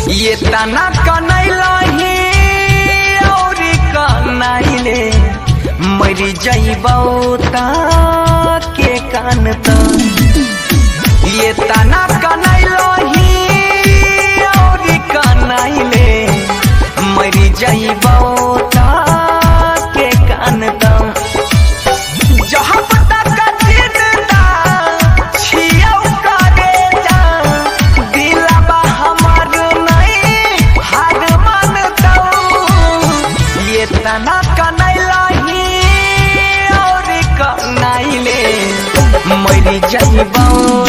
ये तना कनैलही और कनैले मरी जइबौ ता के कान त ये तना कनैलही और कनैले मरी जइबौ ता के कान त तना कनैलही और कनैले मरी जइबौ